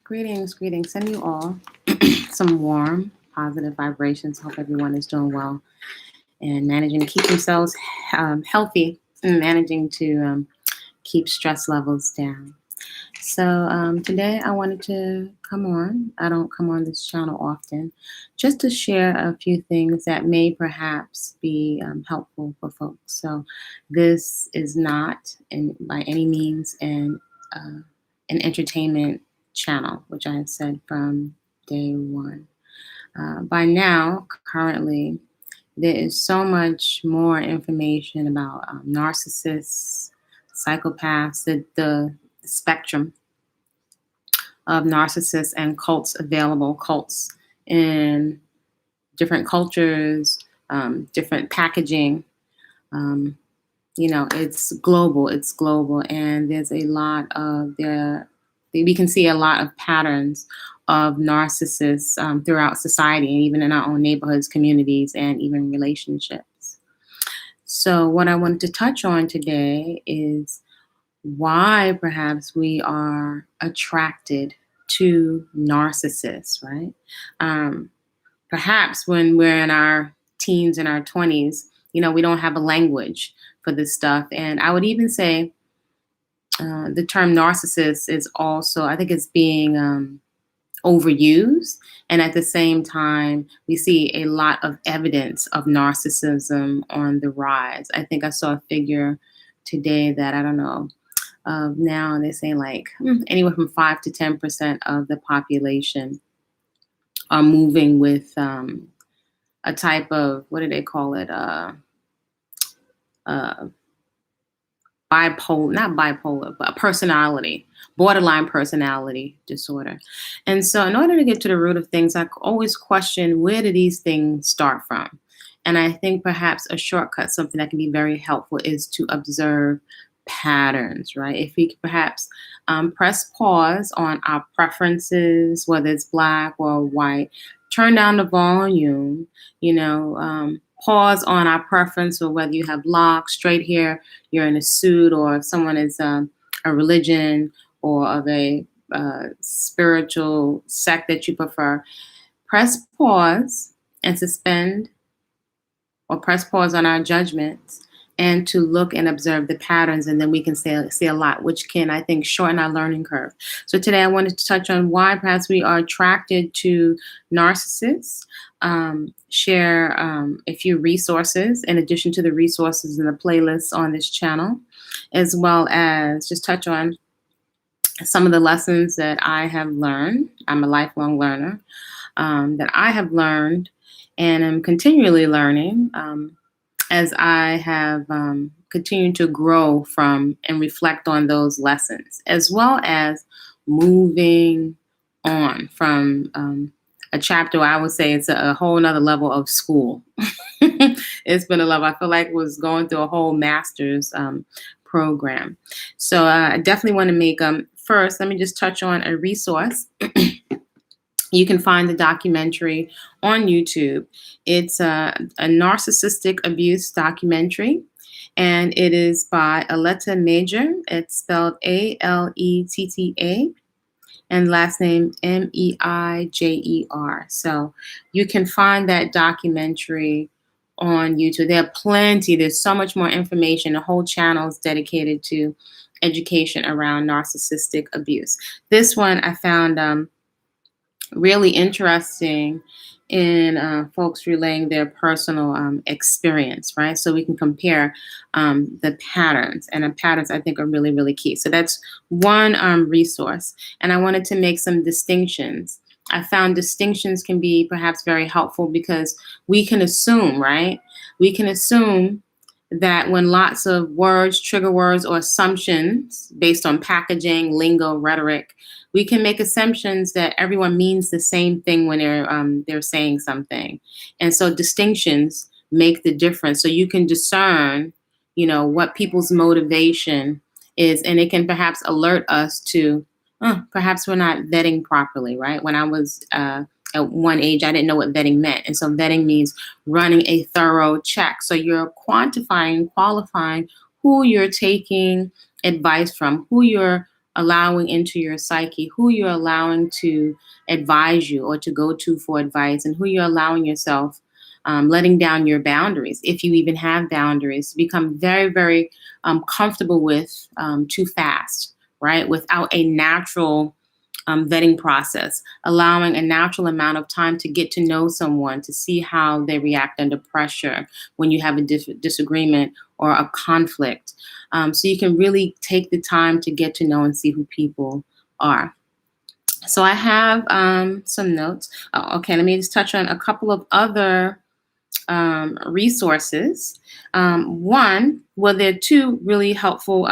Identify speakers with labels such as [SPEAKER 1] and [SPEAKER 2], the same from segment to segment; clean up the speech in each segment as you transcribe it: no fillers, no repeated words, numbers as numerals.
[SPEAKER 1] Greetings. Send you all some warm, positive vibrations. Hope everyone is doing well and managing to keep themselves healthy and managing to keep stress levels down. So today I wanted to come on. I don't come on this channel often, just to share a few things that may perhaps be helpful for folks. So this is not, by any means, an entertainment channel, which I have said from day one. By now, currently, there is so much more information about narcissists, psychopaths, the spectrum of narcissists and cults available, cults in different cultures, different packaging. Um, it's global. And there's a lot of we can see a lot of patterns of narcissists throughout society and even in our own neighborhoods, communities, and even relationships. So what I wanted to touch on today is why perhaps we are attracted to narcissists, right? Perhaps when we're in our teens and our 20s, we don't have a language for this stuff. And I would even say the term narcissist is also, I think it's being overused. And at the same time, we see a lot of evidence of narcissism on the rise. I think I saw a figure today that, I don't know, now they're saying like anywhere from 5 to 10% of the population are moving with a type of, what do they call it? Not bipolar, but a borderline personality disorder. And so in order to get to the root of things, I always question, where do these things start from? And I think perhaps a shortcut, something that can be very helpful, is to observe patterns, right? If we could perhaps press pause on our preferences, whether it's black or white, turn down the volume, pause on our preference, or whether you have locks, straight hair, you're in a suit, or if someone is a religion or of a spiritual sect that you prefer, press pause and suspend, or press pause on our judgments, and to look and observe the patterns, and then we can see a lot, which can, I think, shorten our learning curve. So today I wanted to touch on why perhaps we are attracted to narcissists, share a few resources in addition to the resources in the playlists on this channel, as well as just touch on some of the lessons that I have learned. I'm a lifelong learner, that I have learned and am continually learning as I have continued to grow from and reflect on those lessons, as well as moving on from a chapter where I would say it's a whole nother level of school. It's been a level, I feel like, was going through a whole master's program. So I definitely want to make, first, let me just touch on a resource. You can find the documentary on YouTube. It's a narcissistic abuse documentary, and it is by Aletta Major. It's spelled Aletta, and last name Meijer. So you can find that documentary on YouTube. There's so much more information. The whole channel is dedicated to education around narcissistic abuse. This one I found really interesting in folks relaying their personal experience, right? So we can compare the patterns, and the patterns I think are really, really key. So that's one resource. And I wanted to make some distinctions. I found distinctions can be perhaps very helpful because we can assume, right? We can assume that when lots of words, trigger words, or assumptions based on packaging, lingo, rhetoric, we can make assumptions that everyone means the same thing when they're saying something. And so distinctions make the difference. So you can discern, what people's motivation is, and it can perhaps alert us to, perhaps we're not vetting properly, right? When I was at one age, I didn't know what vetting meant. And so vetting means running a thorough check. So you're quantifying, qualifying who you're taking advice from, who you're allowing into your psyche, who you're allowing to advise you or to go to for advice, and who you're allowing yourself, letting down your boundaries, if you even have boundaries, to become very, very comfortable with too fast, right? Without a natural vetting process, allowing a natural amount of time to get to know someone, to see how they react under pressure when you have a disagreement or a conflict. So you can really take the time to get to know and see who people are. So I have some notes. Oh, okay, let me just touch on a couple of other resources. One, well, there are two really helpful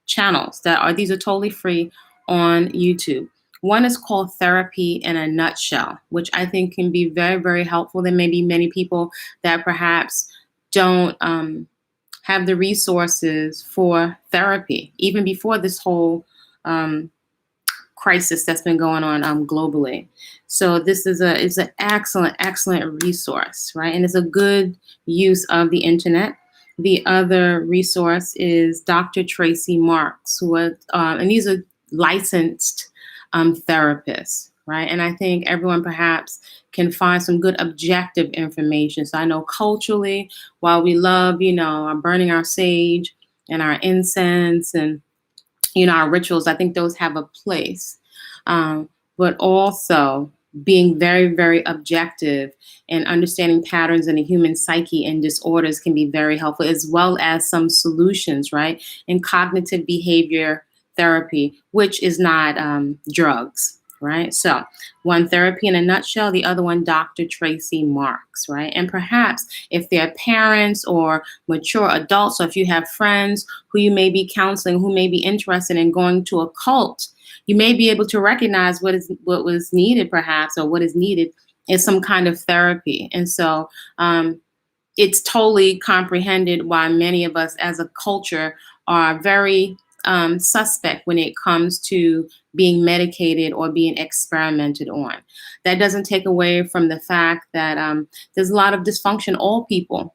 [SPEAKER 1] channels these are totally free on YouTube. One is called Therapy in a Nutshell, which I think can be very, very helpful. There may be many people that perhaps don't have the resources for therapy, even before this whole crisis that's been going on globally. So this is an excellent resource, right? And it's a good use of the internet. The other resource is Dr. Tracy Marks, and these are licensed therapists, right? And I think everyone perhaps can find some good objective information. So I know culturally, while we love, burning our sage and our incense and our rituals, I think those have a place. But also being very, very objective and understanding patterns in the human psyche and disorders can be very helpful, as well as some solutions, right? In cognitive behavior therapy, which is not drugs, right? So one, Therapy in a Nutshell, the other one, Dr. Tracy Marks, right? And perhaps if they're parents or mature adults, or if you have friends who you may be counseling, who may be interested in going to a cult, you may be able to recognize what was needed, perhaps, or what is needed is some kind of therapy. And so it's totally comprehended why many of us as a culture are very suspect when it comes to being medicated or being experimented on. That doesn't take away from the fact that there's a lot of dysfunction all people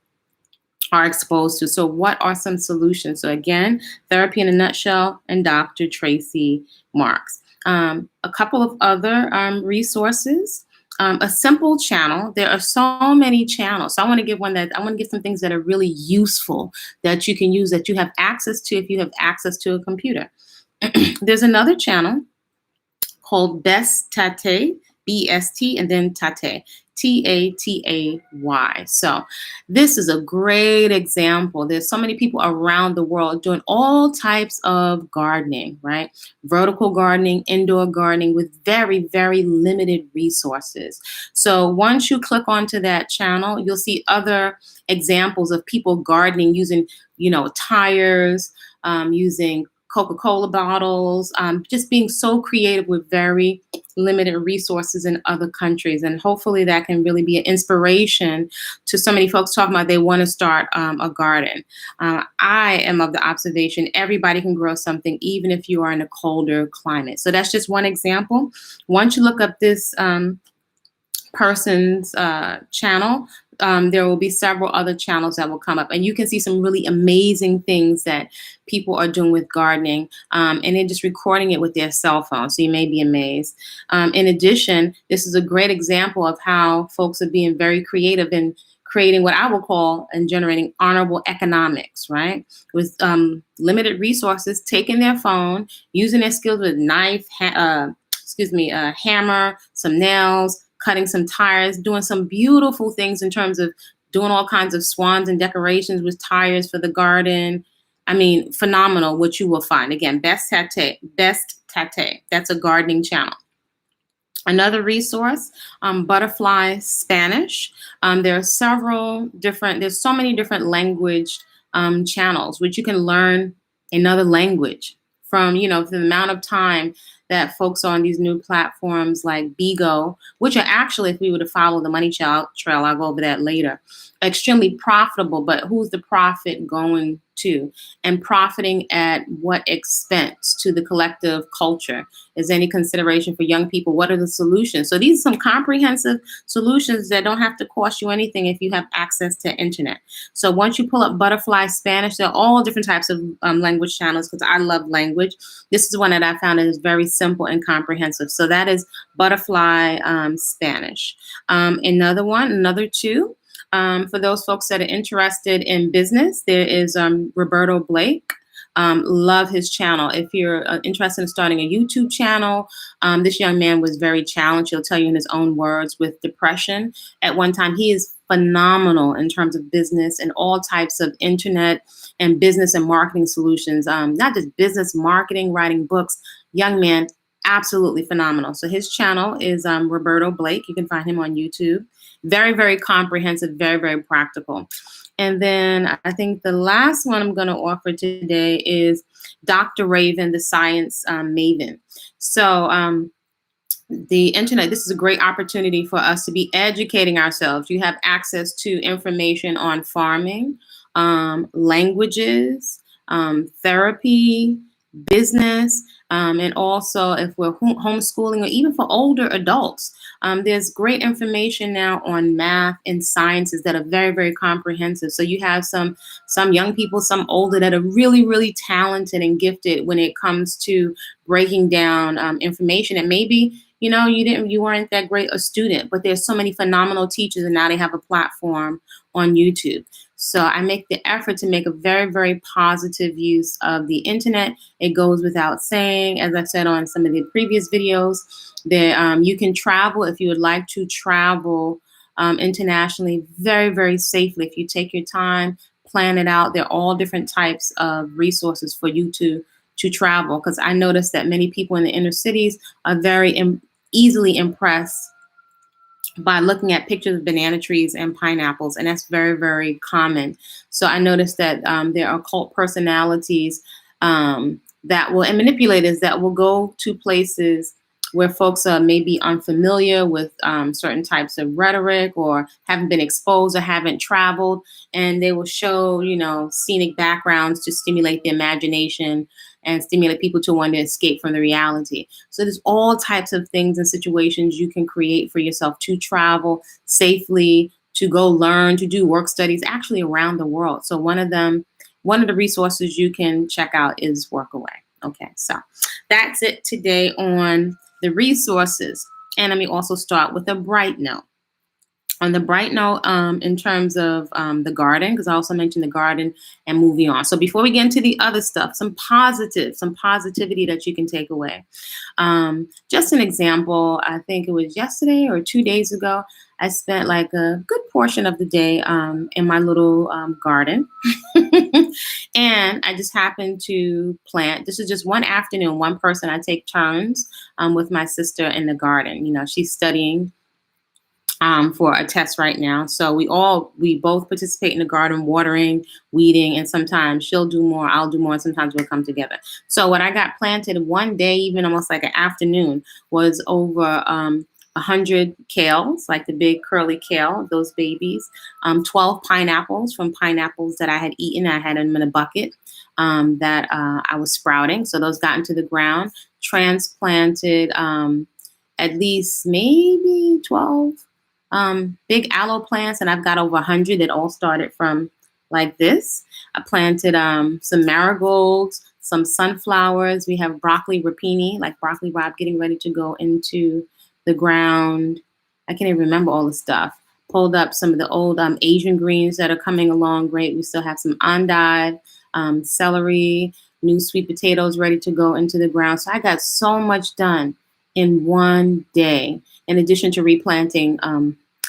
[SPEAKER 1] are exposed to. So what are some solutions? So again, Therapy in a Nutshell and Dr. Tracy Marks. A couple of other resources. A simple channel. There are so many channels. So I want to give some things that are really useful that you can use, that you have access to if you have access to a computer. There's another channel called Best Tate, BST, and then Tate, TATAY. So this is a great example. There's so many people around the world doing all types of gardening, right? Vertical gardening, indoor gardening with very, very limited resources. So once you click onto that channel, you'll see other examples of people gardening using, tires, using Coca-Cola bottles, just being so creative with very limited resources in other countries. And hopefully that can really be an inspiration to so many folks talking about they want to start a garden. I am of the observation everybody can grow something, even if you are in a colder climate. So that's just one example. Once you look up this person's channel, there will be several other channels that will come up, and you can see some really amazing things that people are doing with gardening, and they're just recording it with their cell phone, so you may be amazed. In addition, this is a great example of how folks are being very creative in creating what I will call and generating honorable economics, right? With limited resources, taking their phone, using their skills with knife, a hammer, some nails, cutting some tires, doing some beautiful things in terms of doing all kinds of swans and decorations with tires for the garden. I mean, phenomenal what you will find. Again, Best Tate. That's a gardening channel. Another resource, Butterfly Spanish. There's so many different language channels which you can learn another language from, the amount of time that folks on these new platforms like Bigo, which are actually, if we were to follow the money trail, I'll go over that later, extremely profitable, but who's the profit going too, and profiting at what expense to the collective culture? Is any consideration for young people? What are the solutions? So these are some comprehensive solutions that don't have to cost you anything if you have access to internet. So once you pull up Butterfly Spanish, there are all different types of language channels because I love language. This is one that I found that is very simple and comprehensive. So that is Butterfly Spanish. Another two. For those folks that are interested in business, there is Roberto Blake. Love his channel. If you're interested in starting a YouTube channel, this young man was very challenged. He'll tell you in his own words with depression. At one time, he is phenomenal in terms of business and all types of internet and business and marketing solutions. Not just business, marketing, writing books. Young man, absolutely phenomenal. So his channel is Roberto Blake. You can find him on YouTube. Very, very comprehensive, very, very practical. And then I think the last one I'm going to offer today is Dr. Raven, the science maven. So the internet, this is a great opportunity for us to be educating ourselves. You have access to information on farming, languages, therapy, business, and also if we're homeschooling or even for older adults. There's great information now on math and sciences that are very, very comprehensive. So you have some young people, some older, that are really, really talented and gifted when it comes to breaking down information. And maybe you weren't that great a student, but there's so many phenomenal teachers, and now they have a platform on YouTube. So I make the effort to make a very, very positive use of the internet. It goes without saying, as I said on some of the previous videos, that you can travel if you would like to travel internationally very, very safely. If you take your time, plan it out. There are all different types of resources for you to travel, because I noticed that many people in the inner cities are very easily impressed by looking at pictures of banana trees and pineapples, and that's very, very common. So I noticed that there are cult personalities and manipulators that will go to places where folks are maybe unfamiliar with certain types of rhetoric, or haven't been exposed or haven't traveled, and they will show, scenic backgrounds to stimulate the imagination and stimulate people to want to escape from the reality. So there's all types of things and situations you can create for yourself to travel safely, to go learn, to do work studies actually around the world. So one of the resources you can check out is Workaway. Okay, so that's it today on the resources. And let me also start with a bright note. On the bright note, in terms of the garden, because I also mentioned the garden, and moving on. So before we get into the other stuff, some positivity that you can take away. Just an example, I think it was yesterday or 2 days ago, I spent like a good portion of the day in my little garden. And I just happened to plant. This is just one afternoon, one person. I take turns with my sister in the garden. She's studying for a test right now. So we both participate in the garden, watering, weeding, and sometimes she'll do more, I'll do more, and sometimes we'll come together. So what I got planted one day, even almost like an afternoon, was over 100 kales, like the big curly kale, those babies, 12 pineapples from pineapples that I had eaten. I had them in a bucket that I was sprouting. So those got into the ground, transplanted at least maybe 12 big aloe plants, and I've got over 100 that all started from like this. I planted some marigolds, some sunflowers. We have broccoli rapini, like broccoli rabe, getting ready to go into the ground. I can't even remember all the stuff. Pulled up some of the old Asian greens that are coming along great. We still have some endive, celery, new sweet potatoes ready to go into the ground. So I got so much done in one day, in addition to replanting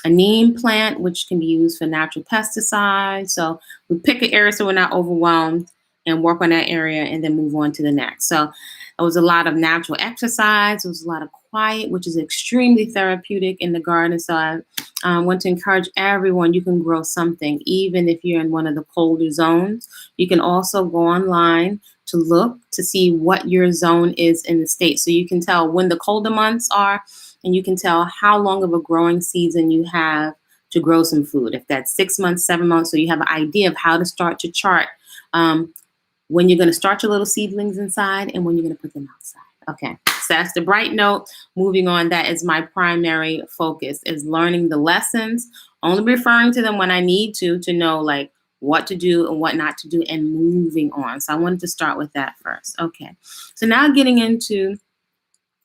[SPEAKER 1] a neem plant, which can be used for natural pesticides. So we pick an area so we're not overwhelmed and work on that area and then move on to the next. So it was a lot of natural exercise. It was a lot of quiet, which is extremely therapeutic in the garden. So I want to encourage everyone, you can grow something, even if you're in one of the colder zones. You can also go online to look to see what your zone is in the state. So you can tell when the colder months are, and you can tell how long of a growing season you have to grow some food. If that's 6 months, 7 months, so you have an idea of how to start to chart when you're going to start your little seedlings inside and when you're going to put them outside. Okay, so that's the bright note. Moving on, that is my primary focus, is learning the lessons, only referring to them when I need to know like what to do and what not to do, and moving on. So I wanted to start with that first. Okay, so now getting into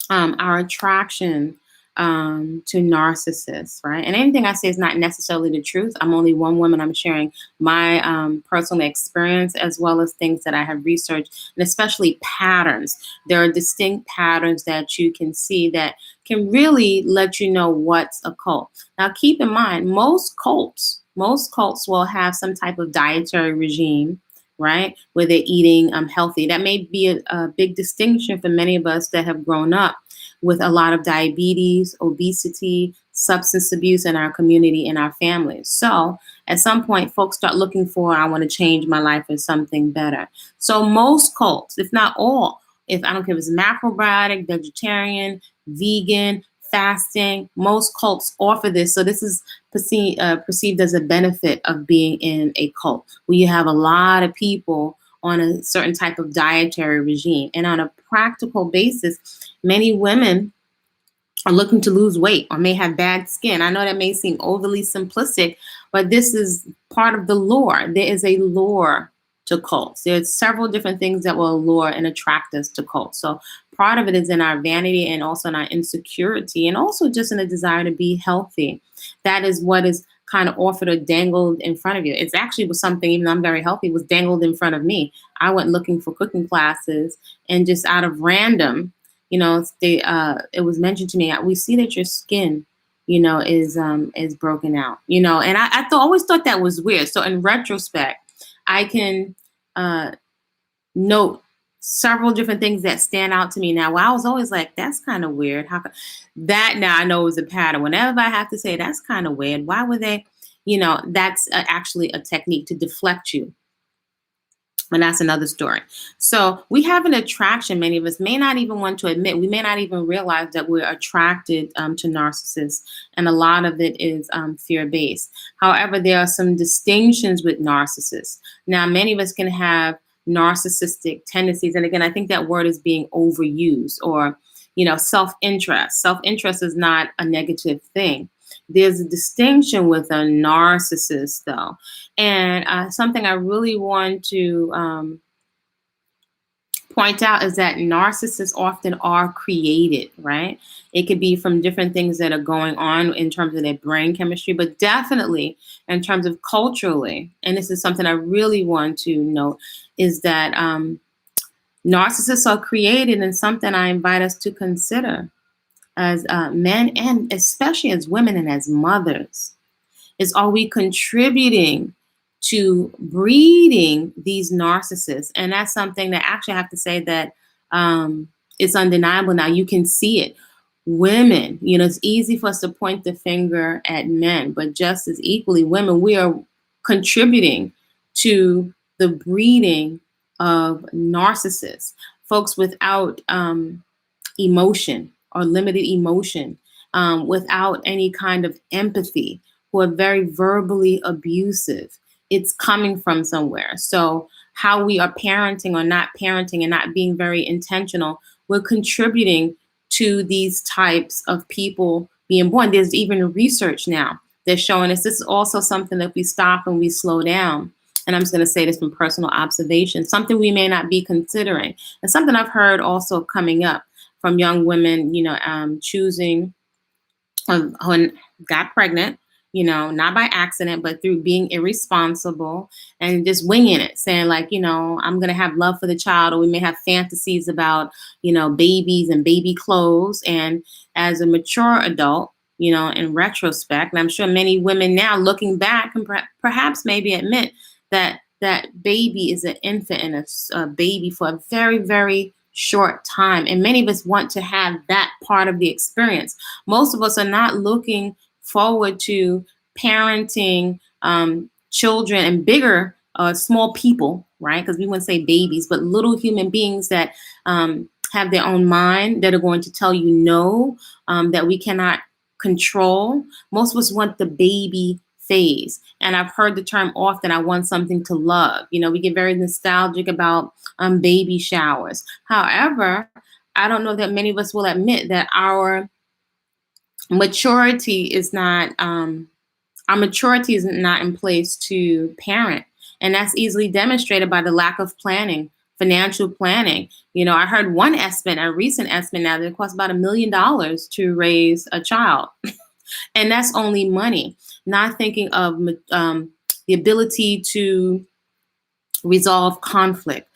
[SPEAKER 1] our attraction to narcissists, right? And anything I say is not necessarily the truth. I'm only one woman. I'm sharing my personal experience as well as things that I have researched, and especially patterns. There are distinct patterns that you can see that can really let you know what's a cult. Now, keep in mind, most cults will have some type of dietary regime, right? Where they're eating healthy. That may be a big distinction for many of us that have grown up with a lot of diabetes, obesity, substance abuse in our community, in our families. So at some point, folks start looking for, I want to change my life for something better. So most cults, if not all, if I don't care if it's macrobiotic, vegetarian, vegan, fasting, most cults offer this. So this is perceived as a benefit of being in a cult, where you have a lot of people on a certain type of dietary regime. And on a practical basis, many women are looking to lose weight or may have bad skin. I know that may seem overly simplistic, but this is part of the lure. There is a lure to cults. There's several different things that will allure and attract us to cults. So part of it is in our vanity and also in our insecurity, and also just in a desire to be healthy. That is what is kind of offered or dangled in front of you. It's actually was something, even though I'm very healthy, was dangled in front of me. I went looking for cooking classes, and just out of random, it was mentioned to me, we see that your skin, is broken out, and always thought that was weird. So in retrospect, I can note several different things that stand out to me now. Well, I was always like, that's kind of weird. That now I know is a pattern. Whenever I have to say that's kind of weird, why would they, that's actually a technique to deflect you. And that's another story. So we have an attraction. Many of us may not even want to admit. We may not even realize that we're attracted to narcissists. And a lot of it is fear-based. However, there are some distinctions with narcissists. Now, many of us can have narcissistic tendencies. And again, I think that word is being overused, or, self-interest. Self-interest is not a negative thing. There's a distinction with a narcissist, though. And something I really want to point out is that narcissists often are created, right? It could be from different things that are going on in terms of their brain chemistry, but definitely in terms of culturally. And this is something I really want to note, is that narcissists are created, and something I invite us to consider as men, and especially as women and as mothers, is, are we contributing to breeding these narcissists? And that's something that actually I have to say that it's undeniable now. You can see it. Women, it's easy for us to point the finger at men, but just as equally, women, we are contributing to the breeding of narcissists, folks without emotion or limited emotion, without any kind of empathy, who are very verbally abusive. It's coming from somewhere. So how we are parenting or not parenting and not being very intentional, we're contributing to these types of people being born. There's even research now that's showing us this is also something that we stop and we slow down. And I'm just going to say this from personal observation, something we may not be considering, and something I've heard also coming up from young women, choosing, who got pregnant, not by accident, but through being irresponsible and just winging it, saying like, I'm going to have love for the child, or we may have fantasies about, babies and baby clothes. And as a mature adult, in retrospect, and I'm sure many women now looking back can perhaps maybe admit that that baby is an infant and a baby for a very, very short time. And many of us want to have that part of the experience. Most of us are not looking forward to parenting children and bigger, small people, right? Because we wouldn't say babies, but little human beings that have their own mind, that are going to tell you no, that we cannot control. Most of us want the baby phase. And I've heard the term often, I want something to love. We get very nostalgic about baby showers. However, I don't know that many of us will admit that maturity is not our maturity is not in place to parent. And that's easily demonstrated by the lack of planning, financial planning. I heard one estimate, a recent estimate now, that it costs about $1 million to raise a child. And that's only money, not thinking of the ability to resolve conflict,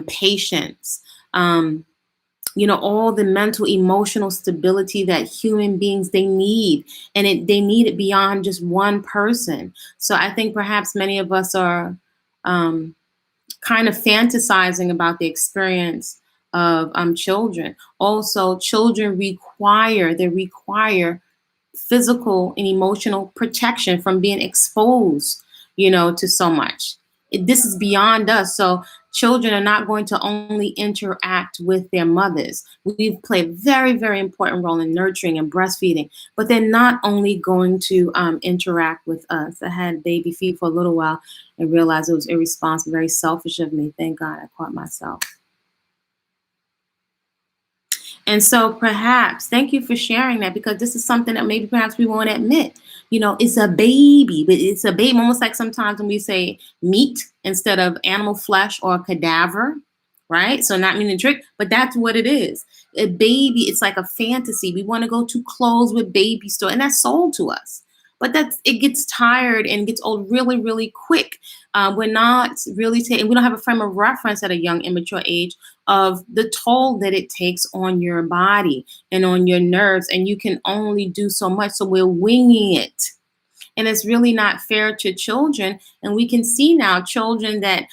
[SPEAKER 1] patience, all the mental, emotional stability that human beings they need, and they need it beyond just one person. So I think perhaps many of us are kind of fantasizing about the experience of children. Also, children require physical and emotional protection from being exposed, to so much. This is beyond us. So children are not going to only interact with their mothers. We play a very, very important role in nurturing and breastfeeding, but they're not only going to interact with us. I had baby feed for a little while and realized it was irresponsible, very selfish of me. Thank God I caught myself. And so perhaps, thank you for sharing that, because this is something that maybe perhaps we won't admit. It's a baby, but it's a baby, almost like sometimes when we say meat instead of animal flesh or cadaver, right? So not meaning to trick, but that's what it is. A baby, it's like a fantasy. We want to go to clothes with baby store, and that's sold to us. But it gets tired and gets old really, really quick. We're not really taking, we don't have a frame of reference at a young, immature age of the toll that it takes on your body and on your nerves, and you can only do so much. So we're winging it. And it's really not fair to children. And we can see now children that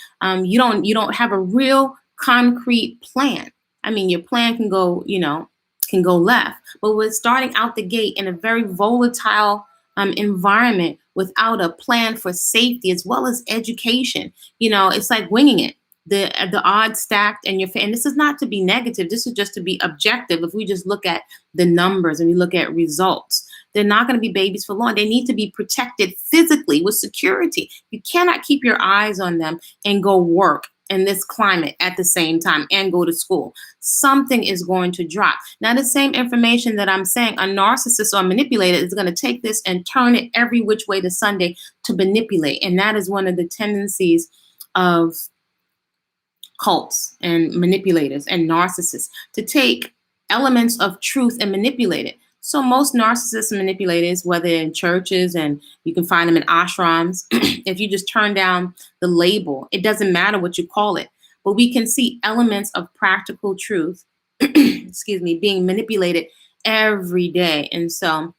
[SPEAKER 1] you don't have a real concrete plan. I mean, your plan can go left, but we're starting out the gate in a very volatile environment without a plan for safety as well as education. It's like winging it. The odds stacked, and this is not to be negative. This is just to be objective. If we just look at the numbers and we look at results, they're not going to be babies for long. They need to be protected physically with security. You cannot keep your eyes on them and go work in this climate at the same time and go to school. Something is going to drop. Now, the same information that I'm saying, a narcissist or a manipulator is going to take this and turn it every which way to Sunday to manipulate. And that is one of the tendencies of cults and manipulators and narcissists, to take elements of truth and manipulate it. So most narcissists and manipulators, whether in churches, and you can find them in ashrams, if you just turn down the label, it doesn't matter what you call it, but we can see elements of practical truth, excuse me, being manipulated every day. And so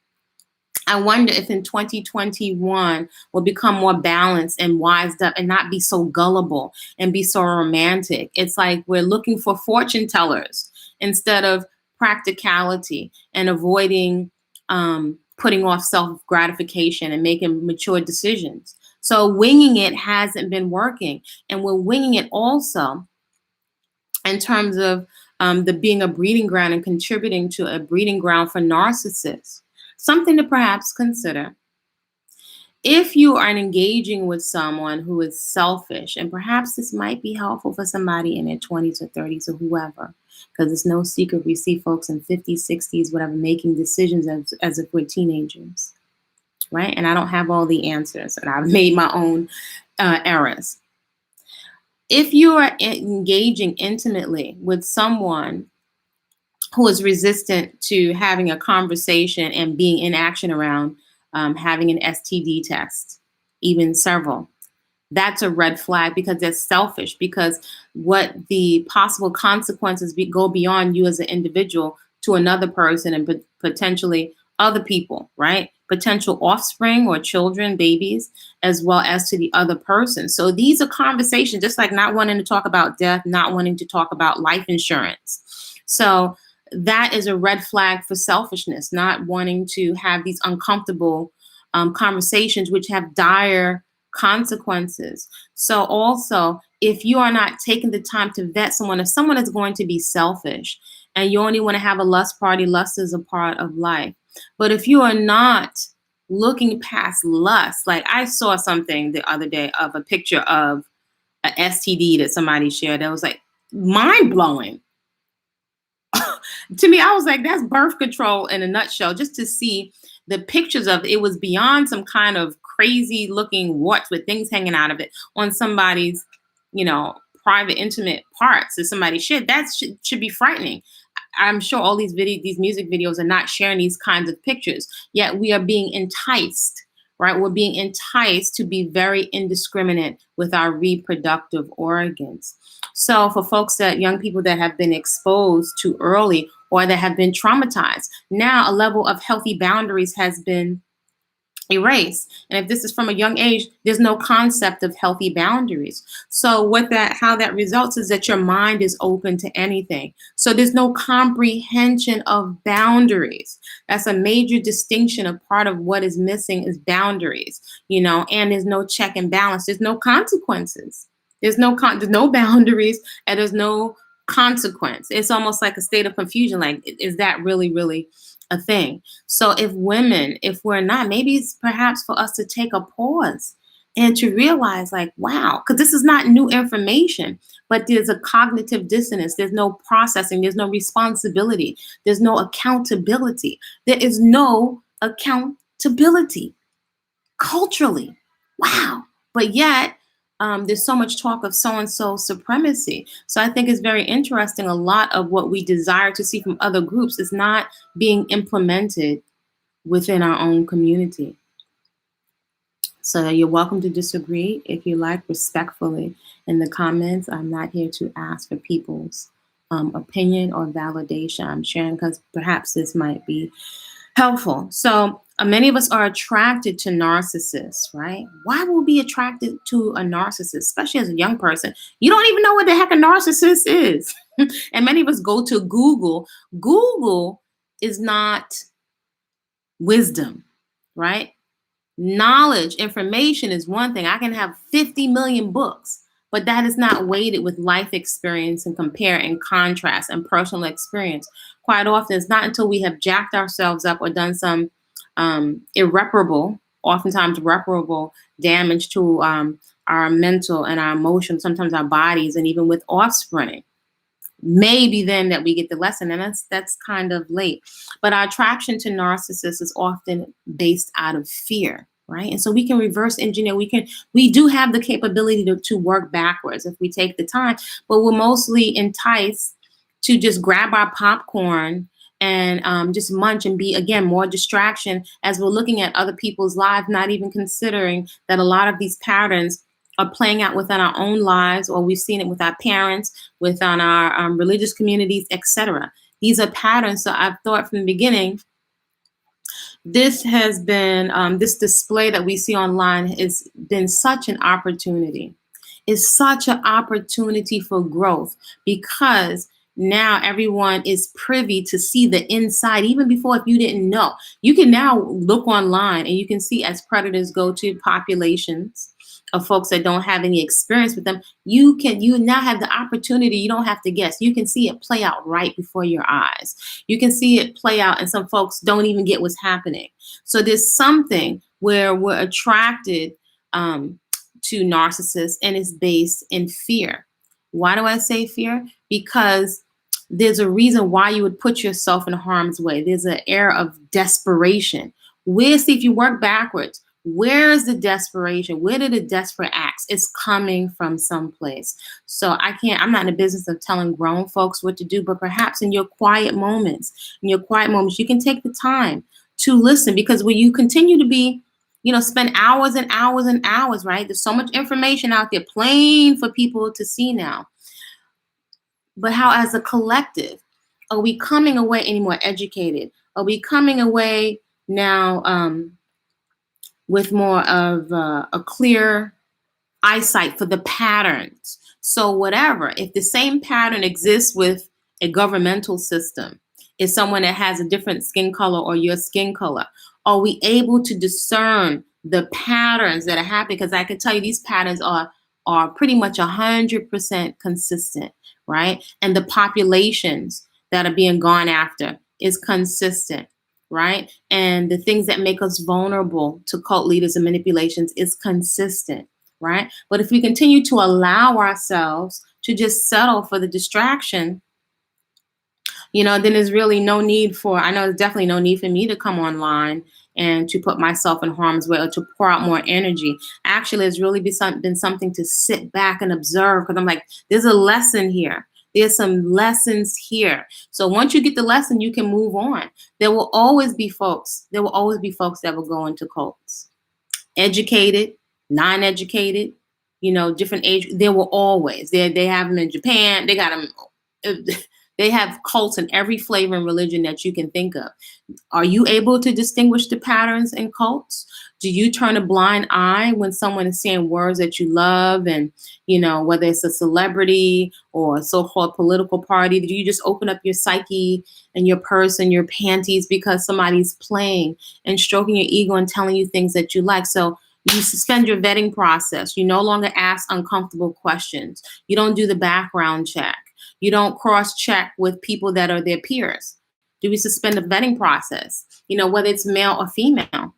[SPEAKER 1] I wonder if in 2021 we'll become more balanced and wised up and not be so gullible and be so romantic. It's like we're looking for fortune tellers instead of practicality, and avoiding putting off self-gratification and making mature decisions. So winging it hasn't been working. And we're winging it also in terms of the being a breeding ground and contributing to a breeding ground for narcissists. Something to perhaps consider. If you are engaging with someone who is selfish, and perhaps this might be helpful for somebody in their 20s or 30s or whoever, because it's no secret we see folks in 50s, 60s, whatever, making decisions as if we're teenagers, right? And I don't have all the answers, and I've made my own errors. If you are engaging intimately with someone who is resistant to having a conversation and being in action around having an STD test, even several, that's a red flag, because they're selfish, because what the possible consequences go beyond you as an individual to another person and potentially other people, right? Potential offspring or children, babies, as well as to the other person. So these are conversations, just like not wanting to talk about death, not wanting to talk about life insurance. So that is a red flag for selfishness, not wanting to have these uncomfortable conversations which have dire consequences. So also, if you are not taking the time to vet someone, if someone is going to be selfish and you only want to have a lust party, lust is a part of life. But if you are not looking past lust. Like I saw something the other day of a picture of a STD that somebody shared that was like mind blowing. To me, I was like, that's birth control in a nutshell. Just to see the pictures of it, it was beyond some kind of crazy looking warts with things hanging out of it on somebody's, you know, private, intimate parts that somebody shared. That should be frightening. I'm sure all these music videos are not sharing these kinds of pictures. Yet we are being enticed, right? We're being enticed to be very indiscriminate with our reproductive organs. So for folks that young people that have been exposed too early or that have been traumatized, now a level of healthy boundaries has been erase. And if this is from a young age, there's no concept of healthy boundaries. So how that results is that your mind is open to anything. So there's no comprehension of boundaries. That's a major distinction. A part of what is missing is boundaries, and there's no check and balance. There's no consequences. There's no boundaries, and there's no consequence. It's almost like a state of confusion. Like, is that really, really a thing? So if we're not, maybe it's perhaps for us to take a pause and to realize, like, wow, because this is not new information, but there's a cognitive dissonance. There's no processing. There's no responsibility. There's no accountability. There is no accountability culturally. Wow. But yet, there's so much talk of so-and-so supremacy. So I think it's very interesting. A lot of what we desire to see from other groups is not being implemented within our own community. So you're welcome to disagree if you like, respectfully in the comments. I'm not here to ask for people's opinion or validation. I'm sharing because perhaps this might be helpful. So many of us are attracted to narcissists, right? Why would we be attracted to a narcissist, especially as a young person? You don't even know what the heck a narcissist is. And many of us go to Google. Google is not wisdom, right? Knowledge, information is one thing. I can have 50 million books, but that is not weighted with life experience and compare and contrast and personal experience. Quite often, it's not until we have jacked ourselves up or done some oftentimes irreparable damage to our mental and our emotions, sometimes our bodies, and even with offspring. Maybe then that we get the lesson, and that's kind of late. But our attraction to narcissists is often based out of fear, right? And so we can reverse engineer. We do have the capability to work backwards if we take the time, but we're mostly enticed to just grab our popcorn and just munch and be, again, more distraction as we're looking at other people's lives, not even considering that a lot of these patterns are playing out within our own lives, or we've seen it with our parents, within our religious communities, etc. These are patterns. So I've thought from the beginning, this has been, this display that we see online has been such an opportunity. It's such an opportunity for growth, because now everyone is privy to see the inside, even before, if you didn't know. You can now look online and you can see, as predators go to populations of folks that don't have any experience with them, you now have the opportunity. You don't have to guess. You can see it play out right before your eyes. You can see it play out, and some folks don't even get what's happening. So there's something where we're attracted to narcissists, and it's based in fear. Why do I say fear? Because there's a reason why you would put yourself in harm's way. There's an air of desperation. If you work backwards, where is the desperation? Where are the desperate acts? It's coming from someplace. So I'm not in the business of telling grown folks what to do, but perhaps in your quiet moments, you can take the time to listen, because when you continue to be, spend hours and hours and hours, right? There's so much information out there plain for people to see now. But how, as a collective, are we coming away any more educated? Are we coming away now with more of a clear eyesight for the patterns? So whatever, if the same pattern exists with a governmental system, is someone that has a different skin color or your skin color, are we able to discern the patterns that are happening? Because I can tell you these patterns are pretty much 100% consistent, right? And the populations that are being gone after is consistent. right? And the things that make us vulnerable to cult leaders and manipulations is consistent, right? But if we continue to allow ourselves to just settle for the distraction, then there's really no need for, I know there's definitely no need for me to come online and to put myself in harm's way or to pour out more energy. Actually, it's really been something to sit back and observe, because I'm like, there's a lesson here. There's some lessons here. So once you get the lesson, you can move on. There will always be folks that will go into cults. Educated, non-educated, different age. There will always. They have them in Japan. They got them. They have cults in every flavor and religion that you can think of. Are you able to distinguish the patterns in cults? Do you turn a blind eye when someone is saying words that you love, and whether it's a celebrity or a so-called political party? Do you just open up your psyche and your purse and your panties because somebody's playing and stroking your ego and telling you things that you like? So you suspend your vetting process. You no longer ask uncomfortable questions. You don't do the background check. You don't cross-check with people that are their peers. Do we suspend the vetting process? Whether it's male or female.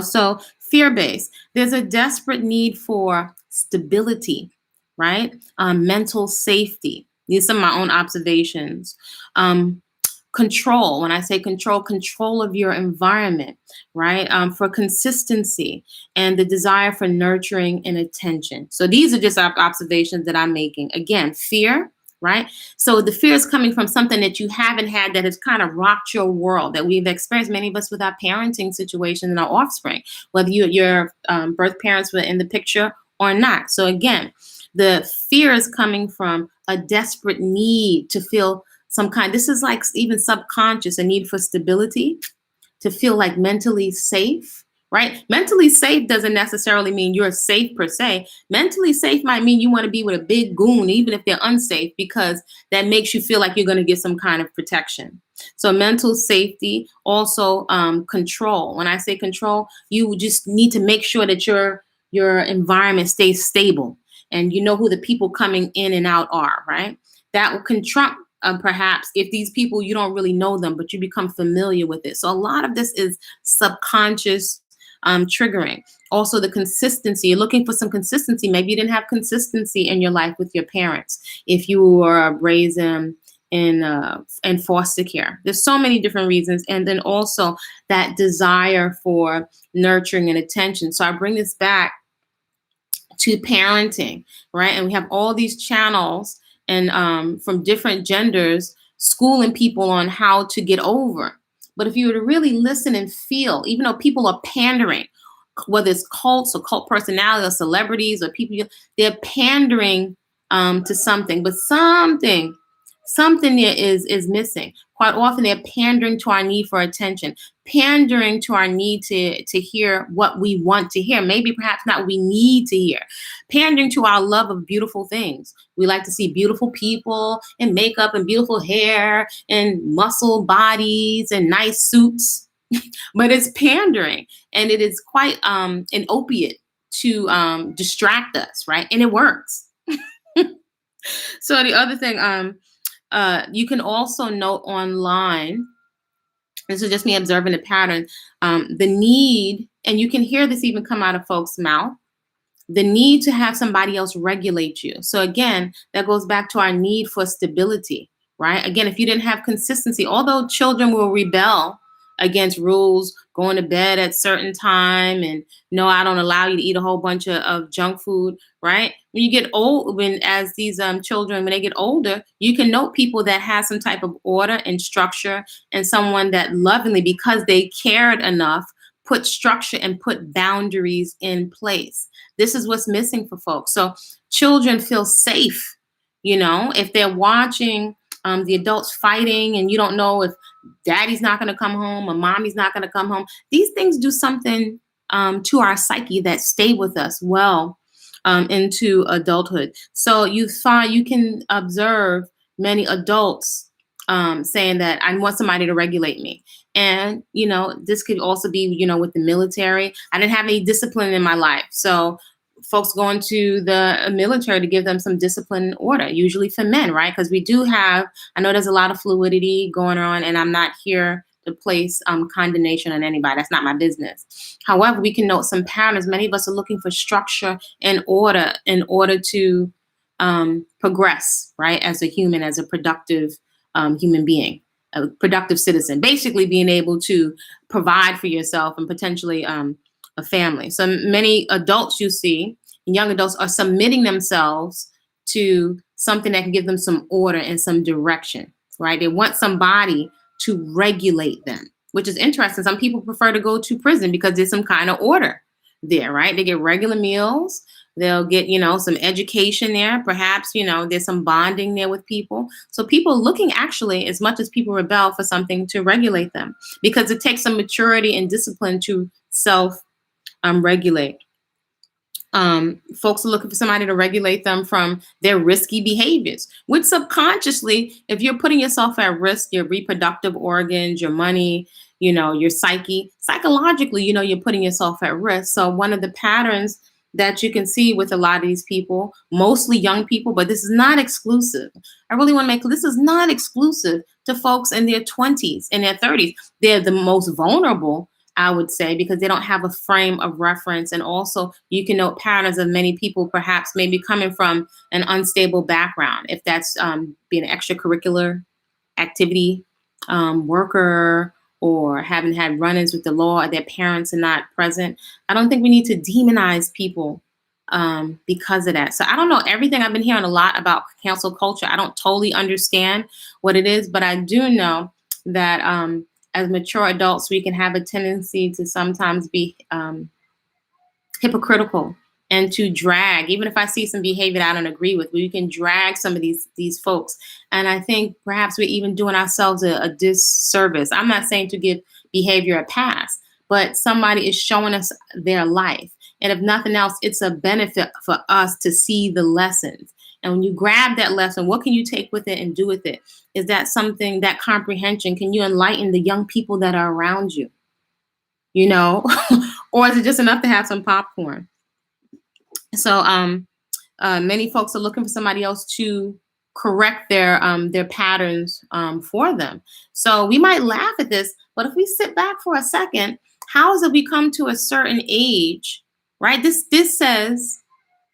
[SPEAKER 1] So fear-based. There's a desperate need for stability, right? Mental safety. These are my own observations. Control. When I say control of your environment, right? For consistency and the desire for nurturing and attention. So these are just observations that I'm making. Again, fear, right? So the fear is coming from something that you haven't had, that has kind of rocked your world, that we've experienced, many of us, with our parenting situation and our offspring, whether your birth parents were in the picture or not. So again, the fear is coming from a desperate need to feel some kind, this is like even subconscious, a need for stability, to feel like mentally safe, right? Mentally safe doesn't necessarily mean you're safe per se. Mentally safe might mean you want to be with a big goon, even if they're unsafe, because that makes you feel like you're going to get some kind of protection. So mental safety, also control. When I say control, you just need to make sure that your environment stays stable and you know who the people coming in and out are, right? That can trump perhaps if these people, you don't really know them, but you become familiar with it. So a lot of this is subconscious triggering. Also the consistency, you're looking for some consistency. Maybe you didn't have consistency in your life with your parents if you were raised in foster care. There's so many different reasons. And then also that desire for nurturing and attention. So I bring this back to parenting, right? And we have all these channels and from different genders schooling people on how to get over. But if you were to really listen and feel, even though people are pandering, whether it's cults or cult personalities or celebrities or people, they're pandering to something, but something there is missing. Quite often they're pandering to our need for attention, pandering to our need to hear what we want to hear, maybe perhaps not what we need to hear, pandering to our love of beautiful things. We like to see beautiful people and makeup and beautiful hair and muscle bodies and nice suits, but it's pandering, and it is quite an opiate to distract us, right? And it works. So the other thing, you can also note online, this is just me observing the pattern, the need, and you can hear this even come out of folks' mouth, the need to have somebody else regulate you. So again, that goes back to our need for stability, right? Again, if you didn't have consistency, although children will rebel against rules, going to bed at certain time, and no, I don't allow you to eat a whole bunch of junk food, right? When you get old, as these children, when they get older, you can note people that have some type of order and structure, and someone that lovingly, because they cared enough, put structure and put boundaries in place. This is what's missing for folks. So children feel safe, if they're watching the adults fighting and you don't know if daddy's not going to come home or mommy's not going to come home. These things do something to our psyche that stay with us well into adulthood. So you can observe many adults saying that I want somebody to regulate me. And, this could also be, with the military. I didn't have any discipline in my life. So folks going to the military to give them some discipline and order, usually for men, right? Because we do have, I know there's a lot of fluidity going on, and I'm not here to place condemnation on anybody. That's not my business. However, we can note some patterns. Many of us are looking for structure and order in order to progress, right? As a human, as a productive human being, a productive citizen, basically being able to provide for yourself and potentially a family. So many adults you see, young adults, are submitting themselves to something that can give them some order and some direction, right? They want somebody to regulate them, which is interesting. Some people prefer to go to prison because there's some kind of order there, right? They get regular meals. They'll get, some education there. Perhaps, there's some bonding there with people. So people looking, actually, as much as people rebel, for something to regulate them, because it takes some maturity and discipline to self regulate. Folks are looking for somebody to regulate them from their risky behaviors, which subconsciously, if you're putting yourself at risk, your reproductive organs, your money, your psyche, psychologically, you're putting yourself at risk. So one of the patterns that you can see with a lot of these people, mostly young people, but this is not exclusive. I really want to make clear, this is not exclusive to folks in their 20s, in their 30s. They're the most vulnerable, I would say, because they don't have a frame of reference. And also you can note patterns of many people perhaps maybe coming from an unstable background, if that's being an extracurricular activity worker, or haven't had run-ins with the law, or their parents are not present. I don't think we need to demonize people because of that. So I don't know, everything I've been hearing a lot about cancel culture, I don't totally understand what it is, but I do know that as mature adults, we can have a tendency to sometimes be hypocritical and to drag, even if I see some behavior that I don't agree with, we can drag some of these folks. And I think perhaps we're even doing ourselves a disservice. I'm not saying to give behavior a pass, but somebody is showing us their life. And if nothing else, it's a benefit for us to see the lessons. And when you grab that lesson, what can you take with it and do with it? Is that something, that comprehension, can you enlighten the young people that are around you? Or is it just enough to have some popcorn? So many folks are looking for somebody else to correct their patterns for them. So we might laugh at this, but if we sit back for a second, how is it we come to a certain age, right? This says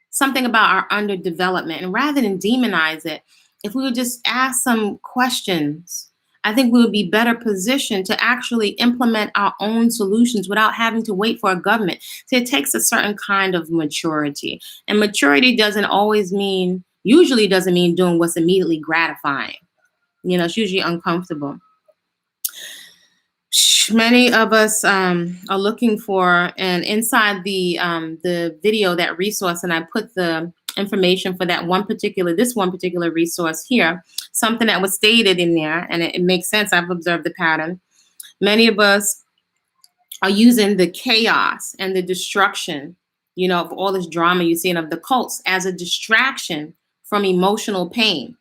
[SPEAKER 1] something about our underdevelopment. And rather than demonize it, if we would just ask some questions, I think we would be better positioned to actually implement our own solutions without having to wait for a government. So it takes a certain kind of maturity. And maturity usually doesn't mean doing what's immediately gratifying. It's usually uncomfortable. Many of us are looking for, and inside the video, that resource, and I put the information for this one particular resource here, something that was stated in there, and it makes sense. I've observed the pattern. Many of us are using the chaos and the destruction, of all this drama you see of the cults as a distraction from emotional pain.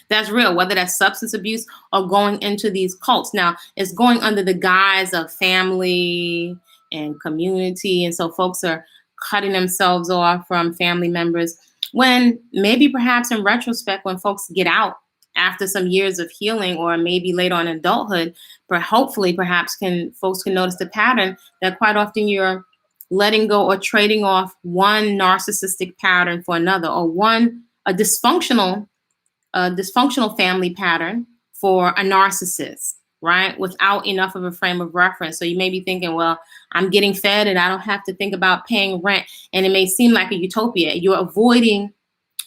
[SPEAKER 1] That's real, whether that's substance abuse or going into these cults. Now, it's going under the guise of family and community. And so folks are cutting themselves off from family members, when maybe perhaps in retrospect, when folks get out after some years of healing, or maybe later on in adulthood, but hopefully perhaps folks can notice the pattern that quite often you're letting go or trading off one narcissistic pattern for another, or a dysfunctional family pattern for a narcissist, right? Without enough of a frame of reference. So you may be thinking, well, I'm getting fed and I don't have to think about paying rent. And it may seem like a utopia. You're avoiding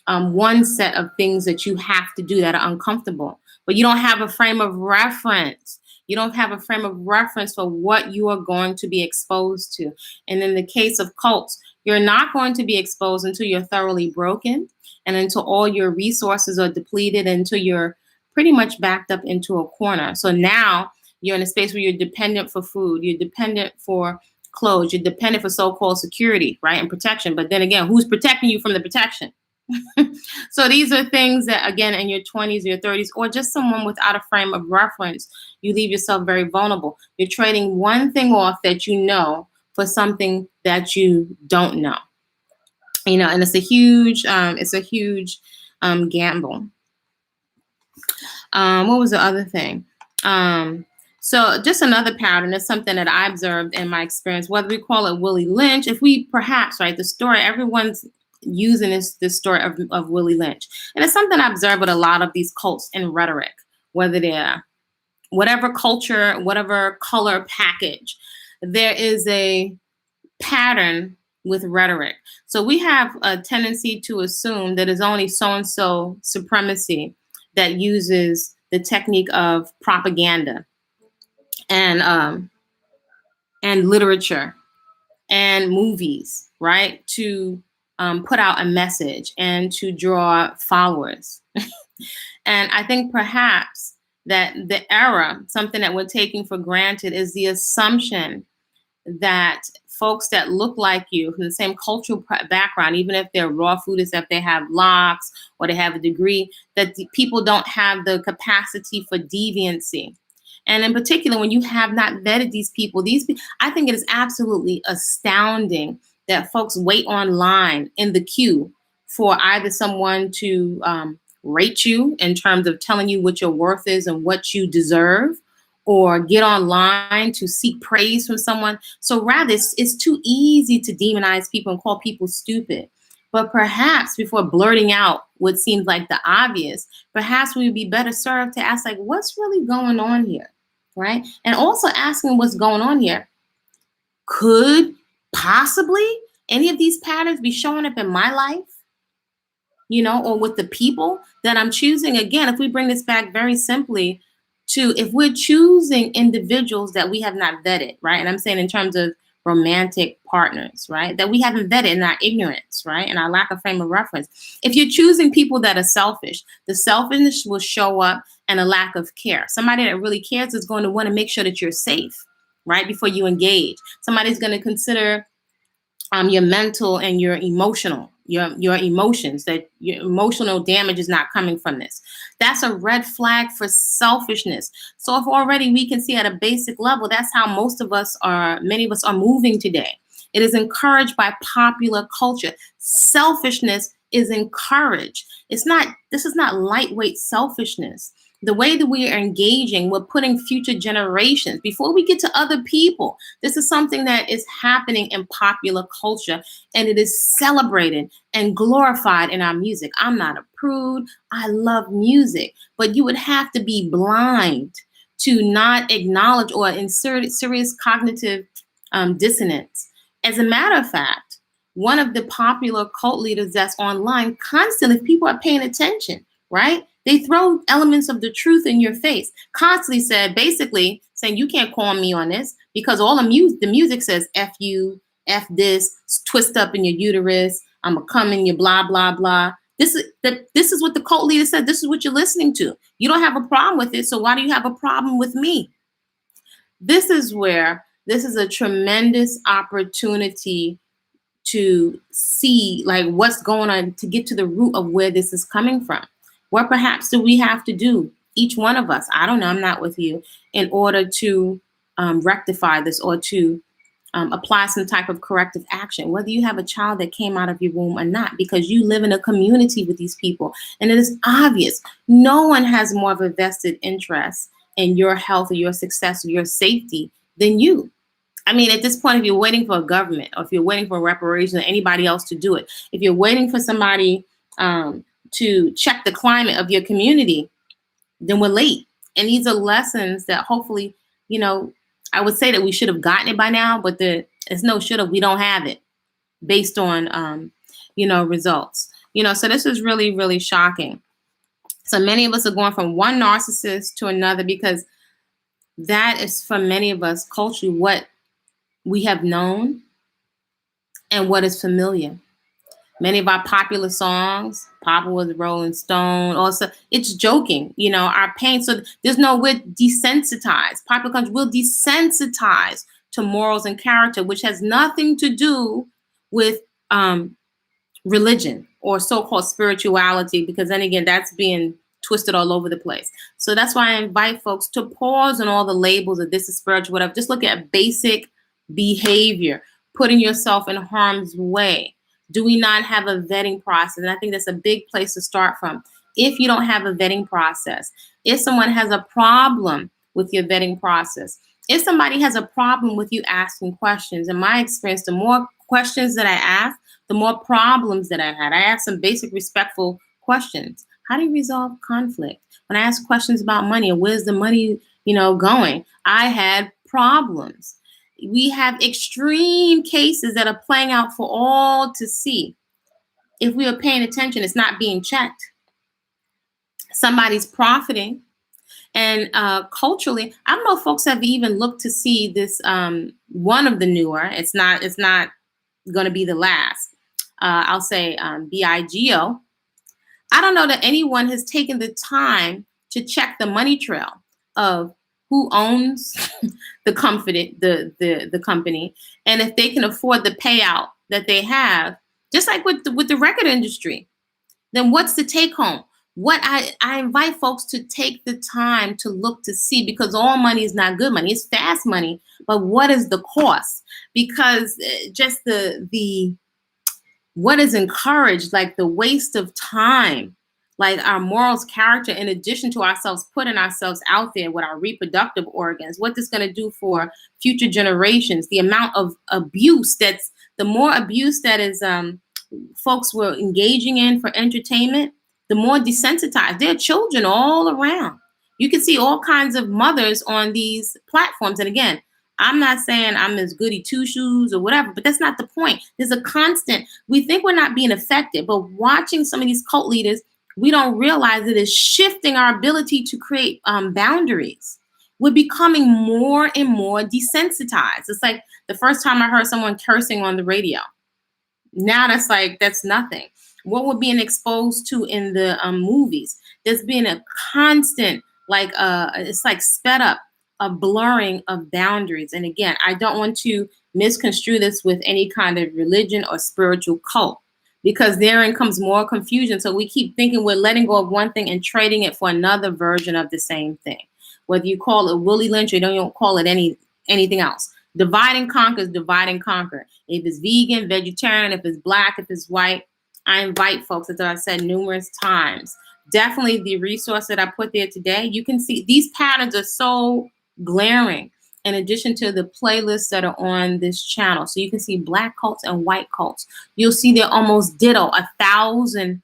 [SPEAKER 1] one set of things that you have to do that are uncomfortable, but you don't have a frame of reference. You don't have a frame of reference for what you are going to be exposed to. And in the case of cults, you're not going to be exposed until you're thoroughly broken, and until all your resources are depleted, until you're pretty much backed up into a corner. So now you're in a space where you're dependent for food, you're dependent for clothes, you're dependent for so-called security, right, and protection. But then again, who's protecting you from the protection? So these are things that, again, in your 20s or your 30s, or just someone without a frame of reference, you leave yourself very vulnerable. You're trading one thing off that you know for something that you don't know. And it's a huge gamble. What was the other thing? So just another pattern is something that I observed in my experience, whether we call it Willie Lynch, if we perhaps, right, the story, everyone's using this story of Willie Lynch. And it's something I observe with a lot of these cults and rhetoric, whether they're whatever culture, whatever color package, there is a pattern with rhetoric. So we have a tendency to assume that it's only so and so supremacy that uses the technique of propaganda and literature and movies, right, to put out a message and to draw followers. And I think perhaps that the error, something that we're taking for granted, is the assumption that folks that look like you from the same cultural background, even if they're raw foodists, if they have locks or they have a degree, that the people don't have the capacity for deviancy. And in particular, when you have not vetted these people, I think it is absolutely astounding that folks wait online in the queue for either someone to rate you in terms of telling you what your worth is and what you deserve, or get online to seek praise from someone. So rather, it's too easy to demonize people and call people stupid. But perhaps before blurting out what seems like the obvious, perhaps we would be better served to ask, like, what's really going on here, right? And also asking what's going on here. Could possibly any of these patterns be showing up in my life? Or with the people that I'm choosing? Again, if we bring this back very simply to, if we're choosing individuals that we have not vetted, right? And I'm saying in terms of romantic partners, right? That we haven't vetted in our ignorance, right? And our lack of frame of reference. If you're choosing people that are selfish, the selfishness will show up and a lack of care. Somebody that really cares is going to want to make sure that you're safe, right? Before you engage. Somebody's going to consider your mental and your emotional, your emotions, that your emotional damage is not coming from this. That's a red flag for selfishness. So if already we can see at a basic level, that's how many of us are moving today. It is encouraged by popular culture. Selfishness is encouraged. This is not lightweight selfishness. The way that we are engaging, we're putting future generations before we get to other people. This is something that is happening in popular culture, and it is celebrated and glorified in our music. I'm not a prude. I love music, but you would have to be blind to not acknowledge or insert serious cognitive dissonance. As a matter of fact, one of the popular cult leaders that's online constantly, if people are paying attention, right? They throw elements of the truth in your face. Constantly said, basically saying, you can't call me on this because all the music says F you, F this, twist up in your uterus, I'm a come in your blah, blah, blah. This is what the cult leader said. This is what you're listening to. You don't have a problem with it, so why do you have a problem with me? This is a tremendous opportunity to see, like, what's going on, to get to the root of where this is coming from. What perhaps do we have to do, each one of us, I don't know, I'm not with you, in order to rectify this or to apply some type of corrective action, whether you have a child that came out of your womb or not, because you live in a community with these people. And it is obvious no one has more of a vested interest in your health or your success or your safety than you. I mean, at this point, if you're waiting for a government or if you're waiting for reparations or anybody else to do it, if you're waiting for somebody to check the climate of your community, then we're late. And these are lessons that hopefully, I would say that we should have gotten it by now, but it's no should have. We don't have it based on, results. So this is really, really shocking. So many of us are going from one narcissist to another because that is, for many of us, culturally what we have known and what is familiar. Many of our popular songs, Papa was Rolling Stone, also, it's joking, our pain. So we're desensitized. Popular culture will desensitize to morals and character, which has nothing to do with religion or so-called spirituality, because then again, that's being twisted all over the place. So that's why I invite folks to pause on all the labels of this is spiritual, whatever. Just look at basic behavior, putting yourself in harm's way. Do we not have a vetting process? And I think that's a big place to start from. If you don't have a vetting process, if someone has a problem with your vetting process. If somebody has a problem with you asking questions, in my experience, the more questions that I ask, the more problems that I had. I asked some basic respectful questions. How do you resolve conflict? When I ask questions about money, or where's the money, going, I had problems. We have extreme cases that are playing out for all to see. If we are paying attention, it's not being checked. Somebody's profiting. And culturally, I don't know if folks have even looked to see this, one of the newer. It's not going to be the last. I'll say BIGO. I don't know that anyone has taken the time to check the money trail of who owns the company, the company, and if they can afford the payout that they have. Just like with the record industry, then what's the take home? What I invite folks to take the time to look to see, because all money is not good money. It's fast money, but what is the cost? Because just the what is encouraged, like the waste of time, like our morals, character, in addition to ourselves putting ourselves out there with our reproductive organs, what this going to do for future generations, the amount of abuse the more abuse that is folks were engaging in for entertainment, the more desensitized. There are children all around. You can see all kinds of mothers on these platforms. And again, I'm not saying I'm as goody two shoes or whatever, but that's not the point. There's a constant. We think we're not being affected, but watching some of these cult leaders, we don't realize it is shifting our ability to create boundaries. We're becoming more and more desensitized. It's like the first time I heard someone cursing on the radio. Now that's nothing. What we're being exposed to in the movies, there's been a constant, it's like sped up, a blurring of boundaries. And again, I don't want to misconstrue this with any kind of religion or spiritual cult, because therein comes more confusion. So we keep thinking we're letting go of one thing and trading it for another version of the same thing. Whether you call it Willie Lynch or you don't call it anything else. Divide and conquer is divide and conquer. If it's vegan, vegetarian, if it's black, if it's white, I invite folks, as I said numerous times, definitely the resource that I put there today, you can see these patterns are so glaring, in addition to the playlists that are on this channel. So you can see black cults and white cults. You'll see they're almost ditto, 1,000%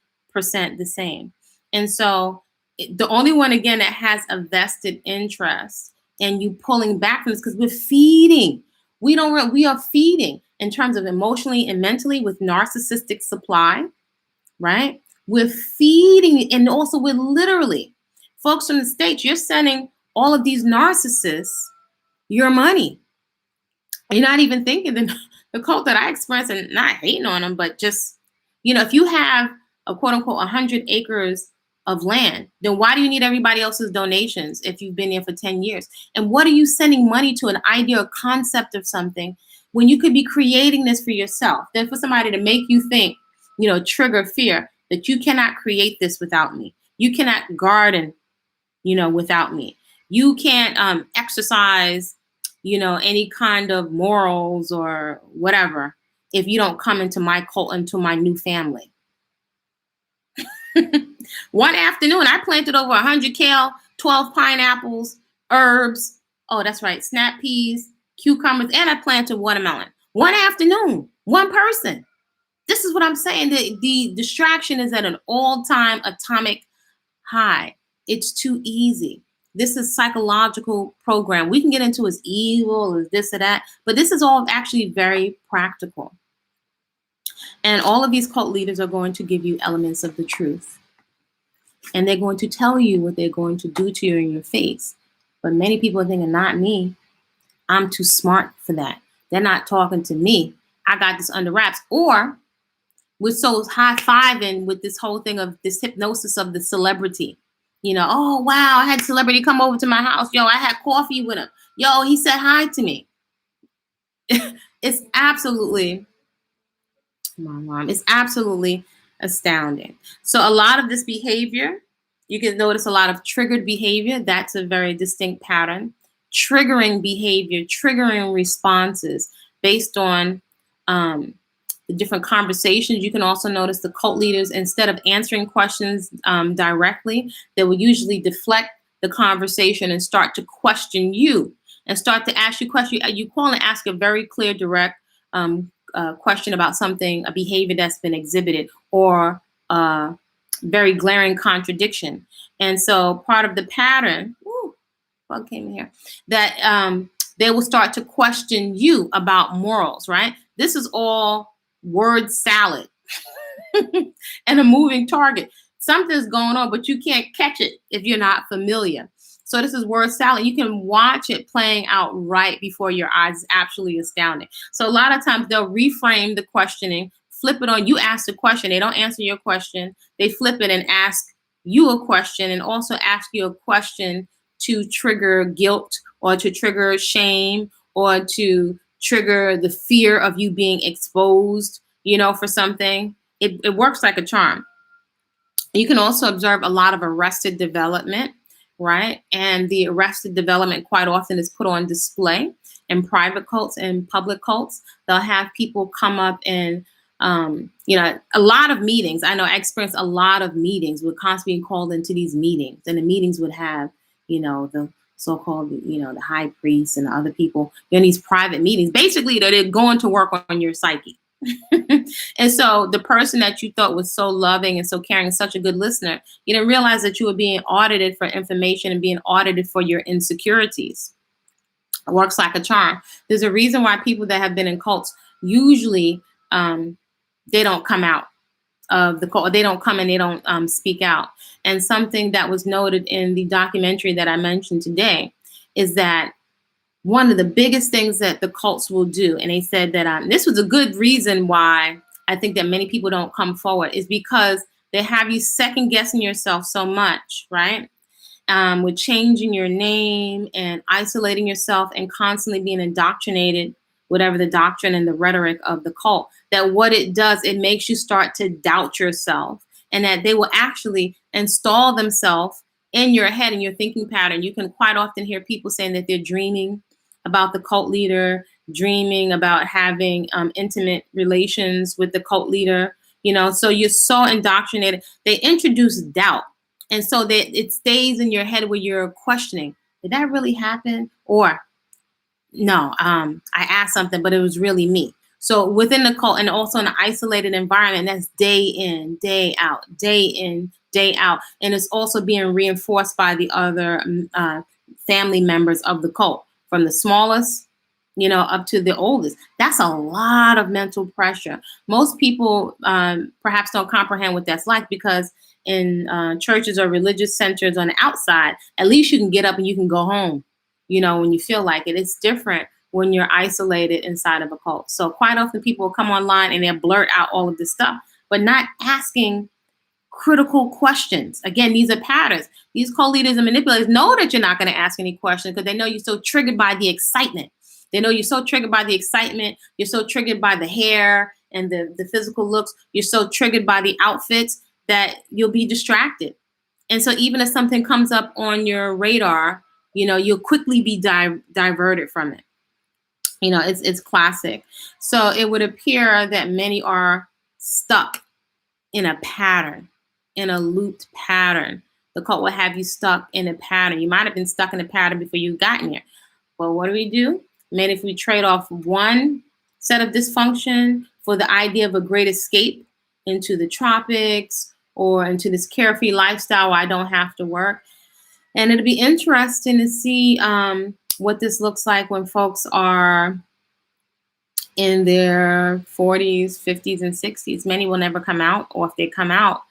[SPEAKER 1] the same. And so the only one, again, that has a vested interest in you pulling back from this, because we're feeding. We are feeding in terms of emotionally and mentally with narcissistic supply, right? We're feeding, and also we're literally, folks from the States, you're sending all of these narcissists your money. You're not even thinking the cult that I experienced, and not hating on them, but just, if you have a quote unquote 100 acres of land, then why do you need everybody else's donations if you've been there for 10 years? And what are you sending money to, an idea or concept of something, when you could be creating this for yourself? Then for somebody to make you think, trigger fear that you cannot create this without me. You cannot garden, without me. You can't exercise, any kind of morals or whatever if you don't come into my cult, into my new family. One afternoon, I planted over 100 kale, 12 pineapples, herbs. Oh, that's right. Snap peas, cucumbers, and I planted watermelon. One afternoon, one person. This is what I'm saying. The distraction is at an all-time atomic high. It's too easy. This is psychological program. We can get into as evil as this or that, but this is all actually very practical. And all of these cult leaders are going to give you elements of the truth. And they're going to tell you what they're going to do to you in your face. But many people are thinking, not me. I'm too smart for that. They're not talking to me. I got this under wraps. Or we're so high-fiving with this whole thing of this hypnosis of the celebrity. Oh, wow, I had a celebrity come over to my house. Yo, I had coffee with him. Yo, he said hi to me. It's absolutely, it's absolutely astounding. So a lot of this behavior, you can notice a lot of triggered behavior. That's a very distinct pattern. Triggering behavior, triggering responses based on the different conversations. You can also notice the cult leaders, instead of answering questions directly, they will usually deflect the conversation and start to question you and start to ask you questions. You call and ask a very clear, direct question about something, a behavior that's been exhibited, or very glaring contradiction. And so part of the pattern, bug came in here, that they will start to question you about morals, right? This is all word salad and a moving target. Something's going on, but you can't catch it if you're not familiar. So this is word salad. You can watch it playing out right before your eyes. It's absolutely astounding. So a lot of times they'll reframe the questioning, flip it on. You ask the question. They don't answer your question. They flip it and ask you a question, and also ask you a question to trigger guilt or to trigger shame or to trigger the fear of you being exposed, for something. It works like a charm. You can also observe a lot of arrested development, right? And the arrested development quite often is put on display in private cults and public cults. They'll have people come up in, a lot of meetings. I know I experienced a lot of meetings, would constantly be called into these meetings, and the meetings would have, the so-called, the high priest and the other people in these private meetings. Basically, they're going to work on your psyche. And so the person that you thought was so loving and so caring and such a good listener, you didn't realize that you were being audited for information and being audited for your insecurities. It works like a charm. There's a reason why people that have been in cults usually they don't come out of the cult. They don't come and they don't speak out. And something that was noted in the documentary that I mentioned today is that one of the biggest things that the cults will do, and they said that this was a good reason why I think that many people don't come forward, is because they have you second guessing yourself so much, right? With changing your name and isolating yourself and constantly being indoctrinated, whatever the doctrine and the rhetoric of the cult, that what it does, it makes you start to doubt yourself, and that they will actually install themselves in your head, in your thinking pattern. You can quite often hear people saying that they're dreaming about the cult leader, dreaming about having intimate relations with the cult leader, so you're so indoctrinated. They introduce doubt. And so that it stays in your head where you're questioning, did that really happen? Or no, I asked something, but it was really me. So within the cult, and also in an isolated environment, that's day in, day out, day in, day out. And it's also being reinforced by the other family members of the cult, from the smallest, up to the oldest. That's a lot of mental pressure. Most people perhaps don't comprehend what that's like, because in churches or religious centers on the outside, at least you can get up and you can go home, when you feel like it. It's different when you're isolated inside of a cult. So quite often people will come online and they'll blurt out all of this stuff, but not asking critical questions. Again, these are patterns. These cult leaders and manipulators know that you're not going to ask any questions, because they know you're so triggered by the excitement. They know you're so triggered by the excitement. You're so triggered by the hair and the physical looks. You're so triggered by the outfits that you'll be distracted. And so even if something comes up on your radar, you'll quickly be diverted from it. It's classic. So it would appear that many are stuck in a pattern, in a looped pattern. The cult will have you stuck in a pattern. You might have been stuck in a pattern before you got in here. Well, what do? Maybe if we trade off one set of dysfunction for the idea of a great escape into the tropics or into this carefree lifestyle where I don't have to work. And it'll be interesting to see what this looks like when folks are in their 40s, 50s, and 60s. Many will never come out, or if they come out,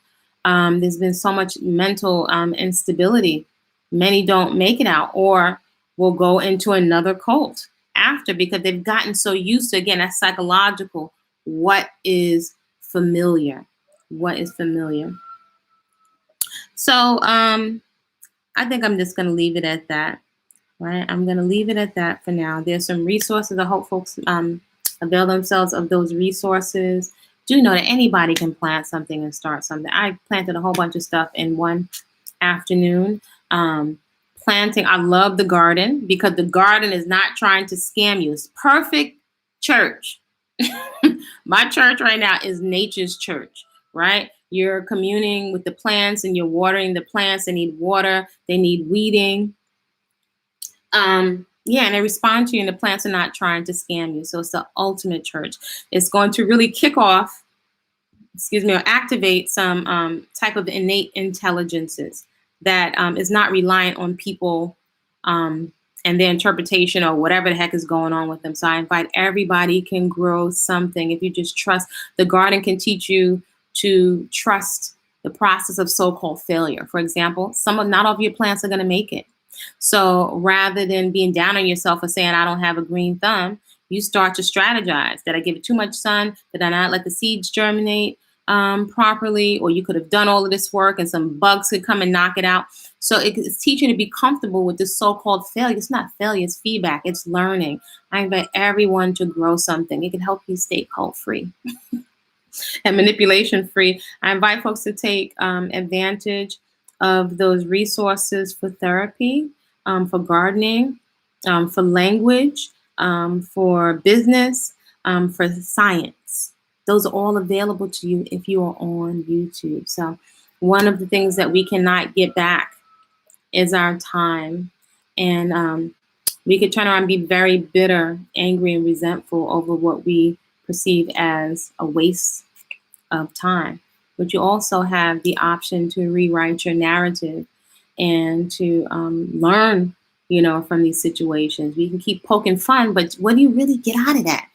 [SPEAKER 1] there's been so much mental instability. Many don't make it out, or will go into another cult after, because they've gotten so used to, again, that's psychological. What is familiar? What is familiar? So I think I'm just going to leave it at that. Right? I'm going to leave it at that for now. There's some resources. I hope folks avail themselves of those resources. Do know that anybody can plant something and start something. I planted a whole bunch of stuff in one afternoon. Planting, I love the garden, because the garden is not trying to scam you. It's perfect church. My church right now is nature's church, right? You're communing with the plants and you're watering the plants. They need water. They need weeding. Yeah, and they respond to you, and the plants are not trying to scam you. So it's the ultimate church. It's going to really kick off, or activate some type of innate intelligences that is not reliant on people and their interpretation or whatever the heck is going on with them. So I invite everybody can grow something. If you just trust, the garden can teach you to trust the process of so-called failure. For example, not all of your plants are going to make it. So rather than being down on yourself for saying, I don't have a green thumb, you start to strategize. Did I give it too much sun? Did I not let the seeds germinate properly? Or you could have done all of this work and some bugs could come and knock it out. So it's teaching to be comfortable with this so-called failure. It's not failure, it's feedback, it's learning. I invite everyone to grow something. It can help you stay cult-free and manipulation-free. I invite folks to take advantage of those resources for therapy, for gardening, for language, for business, for science. Those are all available to you if you are on YouTube. So one of the things that we cannot get back is our time. And we could turn around and be very bitter, angry, and resentful over what we perceive as a waste of time. But you also have the option to rewrite your narrative and to learn, from these situations. We can keep poking fun, but what do you really get out of that?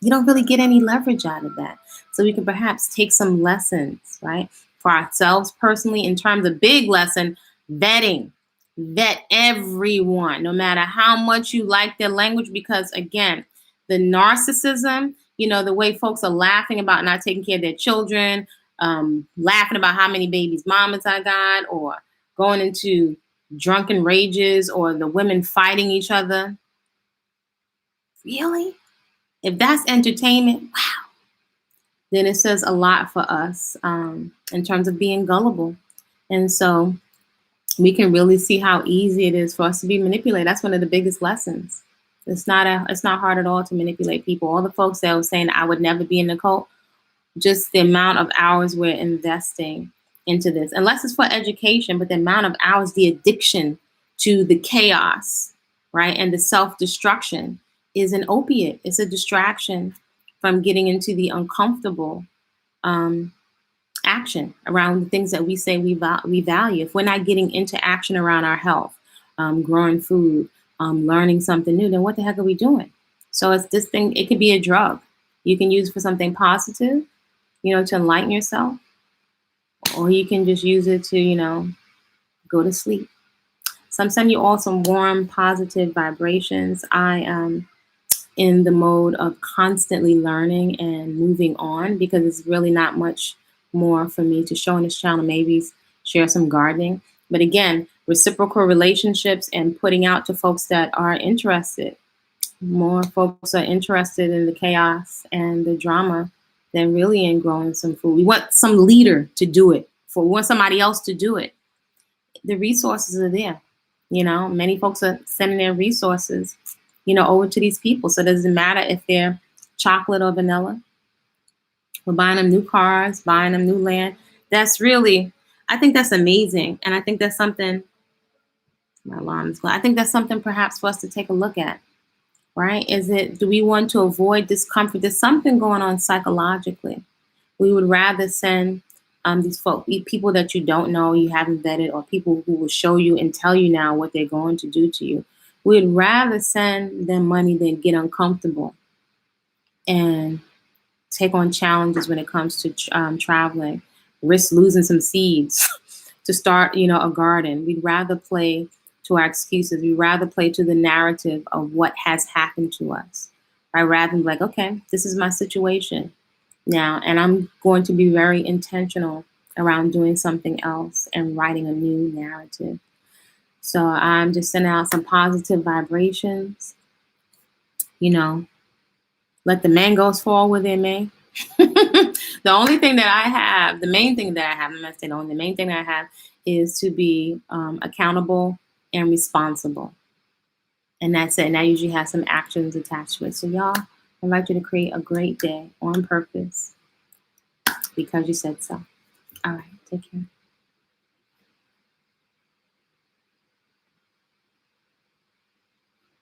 [SPEAKER 1] You don't really get any leverage out of that. So we can perhaps take some lessons, right, for ourselves personally in terms of big lesson, vetting. Vet everyone, no matter how much you like their language, because again, the narcissism, the way folks are laughing about not taking care of their children, laughing about how many babies mamas I got, or going into drunken rages, or the women fighting each other. Really? If that's entertainment, wow, then it says a lot for us in terms of being gullible. And so we can really see how easy it is for us to be manipulated. That's one of the biggest lessons. It's not hard at all to manipulate people. All the folks that were saying I would never be in the cult, just the amount of hours we're investing into this, unless it's for education, but the amount of hours, the addiction to the chaos, right, and the self-destruction is an opiate. It's a distraction from getting into the uncomfortable action around the things that we say we value. If we're not getting into action around our health, growing food, learning something new, then what the heck are we doing? So it's this thing, it could be a drug. You can use it for something positive, to enlighten yourself, or you can just use it to, go to sleep. So I'm sending you all some warm, positive vibrations. I am in the mode of constantly learning and moving on, because it's really not much more for me to show on this channel. Maybe share some gardening. But again, reciprocal relationships and putting out to folks that are interested. More folks are interested in the chaos and the drama than really in growing some food. We want some leader to do it. We want somebody else to do it. The resources are there. Many folks are sending their resources, over to these people. So it doesn't matter if they're chocolate or vanilla. We're buying them new cars, buying them new land. I think that's amazing. And I think that's something, my alarm is going. I think that's something perhaps for us to take a look at, right? Do we want to avoid discomfort? There's something going on psychologically. We would rather send these people that you don't know, you haven't vetted, or people who will show you and tell you now what they're going to do to you. We'd rather send them money than get uncomfortable and take on challenges when it comes to traveling, risk losing some seeds to start, a garden. We'd rather play to our excuses. We'd rather play to the narrative of what has happened to us, right? Rather than like, okay, this is my situation now, and I'm going to be very intentional around doing something else and writing a new narrative. So I'm just sending out some positive vibrations, let the mangoes fall where they may. The only thing that I have, the main thing that I have, I'm not saying only, the main thing that I have is to be accountable and responsible. And that's it. And I usually have some actions attached to it. So y'all, I'd like you to create a great day on purpose because you said so. All right. Take care.